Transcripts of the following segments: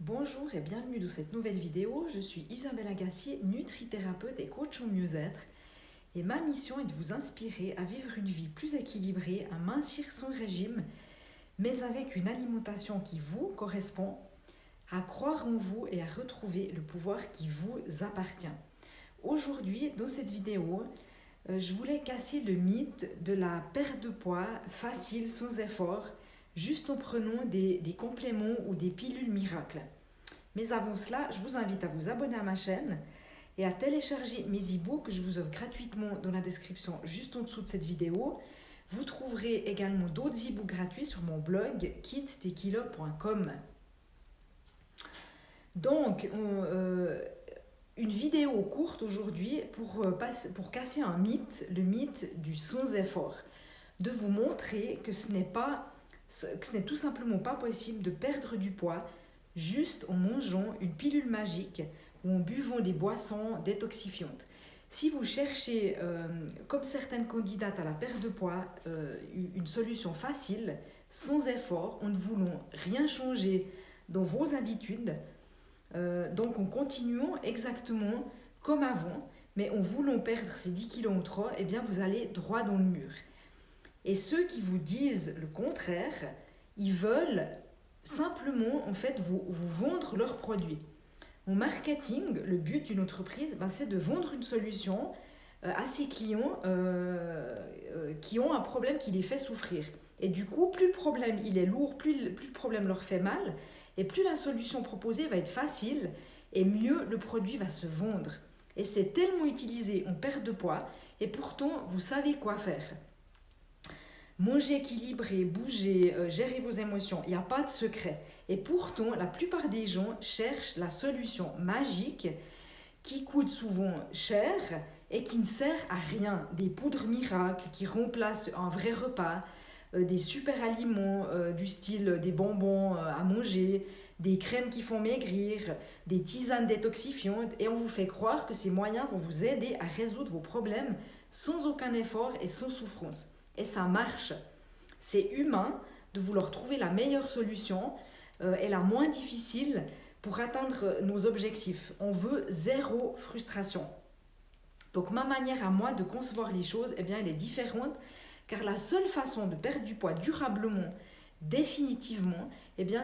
Bonjour et bienvenue dans cette nouvelle vidéo. Je suis Isabelle Agassier, nutrithérapeute et coach au mieux-être. Et ma mission est de vous inspirer à vivre une vie plus équilibrée, à mincir son régime, mais avec une alimentation qui vous correspond, à croire en vous et à retrouver le pouvoir qui vous appartient. Aujourd'hui, dans cette vidéo, je voulais casser le mythe de la perte de poids facile, sans effort, juste en prenant des compléments ou des pilules miracles. Mais avant cela, je vous invite à vous abonner à ma chaîne et à télécharger mes e-books que je vous offre gratuitement dans la description juste en dessous de cette vidéo. Vous trouverez également d'autres e-books gratuits sur mon blog kittekilo.com. Donc, une vidéo courte aujourd'hui pour casser un mythe, le mythe du sans effort. De vous montrer que ce n'est tout simplement pas possible de perdre du poids juste en mangeant une pilule magique ou en buvant des boissons détoxifiantes. Si vous cherchez, comme certaines candidates à la perte de poids, une solution facile, sans effort, en ne voulant rien changer dans vos habitudes, donc en continuant exactement comme avant, mais en voulant perdre ces 10 kilos ou trop, eh bien vous allez droit dans le mur. Et ceux qui vous disent le contraire, ils veulent simplement en fait vous vendre leurs produits. En marketing, le but d'une entreprise, c'est de vendre une solution à ses clients qui ont un problème qui les fait souffrir. Et du coup, plus le problème il est lourd, plus le problème leur fait mal, et plus la solution proposée va être facile, et mieux le produit va se vendre. Et c'est tellement utilisé en perte de poids, et pourtant, vous savez quoi faire. Manger équilibré, bouger, gérer vos émotions, il n'y a pas de secret. Et pourtant, la plupart des gens cherchent la solution magique qui coûte souvent cher et qui ne sert à rien. Des poudres miracles qui remplacent un vrai repas, des super aliments du style des bonbons à manger, des crèmes qui font maigrir, des tisanes détoxifiantes, et on vous fait croire que ces moyens vont vous aider à résoudre vos problèmes sans aucun effort et sans souffrance. Et ça marche. C'est humain de vouloir trouver la meilleure solution et la moins difficile pour atteindre nos objectifs. On veut zéro frustration. Donc ma manière à moi de concevoir les choses, elle est différente, car la seule façon de perdre du poids durablement, définitivement,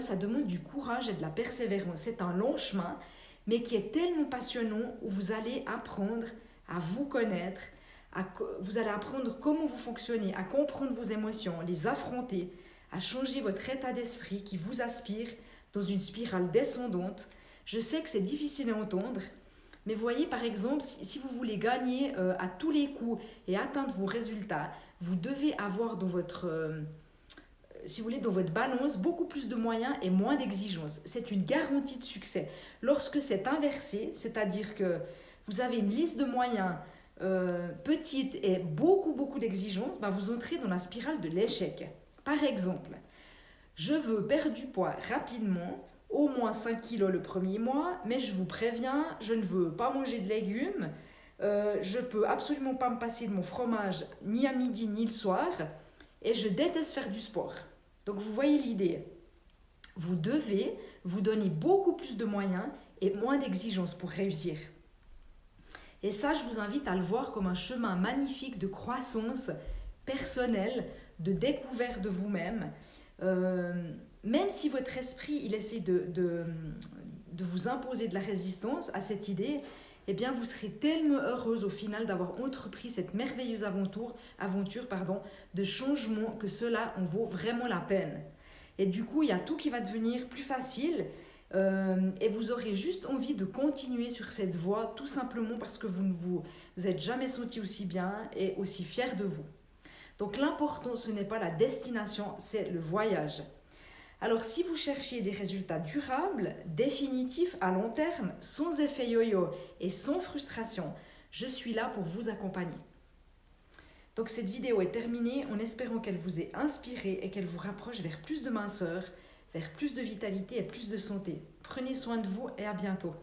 ça demande du courage et de la persévérance. C'est un long chemin, mais qui est tellement passionnant, où vous allez apprendre à vous connaître, vous allez apprendre comment vous fonctionnez, à comprendre vos émotions, les affronter, à changer votre état d'esprit qui vous aspire dans une spirale descendante. Je sais que c'est difficile à entendre, mais voyez par exemple, si vous voulez gagner à tous les coups et atteindre vos résultats, vous devez avoir dans votre, si vous voulez, dans votre balance beaucoup plus de moyens et moins d'exigences. C'est une garantie de succès. Lorsque c'est inversé, c'est-à-dire que vous avez une liste de moyens petite et beaucoup d'exigences, vous entrez dans la spirale de l'échec. Par exemple, je veux perdre du poids rapidement, au moins 5 kilos le premier mois, mais je vous préviens, je ne veux pas manger de légumes, je ne peux absolument pas me passer de mon fromage ni à midi ni le soir, et je déteste faire du sport. Donc vous voyez l'idée. Vous devez vous donner beaucoup plus de moyens et moins d'exigences pour réussir. Et ça, je vous invite à le voir comme un chemin magnifique de croissance personnelle, de découverte de vous-même. Même si votre esprit il essaie de vous imposer de la résistance à cette idée, vous serez tellement heureuse au final d'avoir entrepris cette merveilleuse aventure de changement que cela en vaut vraiment la peine. Et du coup, il y a tout qui va devenir plus facile. Et vous aurez juste envie de continuer sur cette voie, tout simplement parce que vous ne vous êtes jamais senti aussi bien et aussi fier de vous. Donc l'important, ce n'est pas la destination, c'est le voyage. Alors si vous cherchez des résultats durables, définitifs, à long terme, sans effet yo-yo et sans frustration, je suis là pour vous accompagner. Donc cette vidéo est terminée en espérant qu'elle vous ait inspiré et qu'elle vous rapproche vers plus de minceur, vers plus de vitalité et plus de santé. Prenez soin de vous et à bientôt.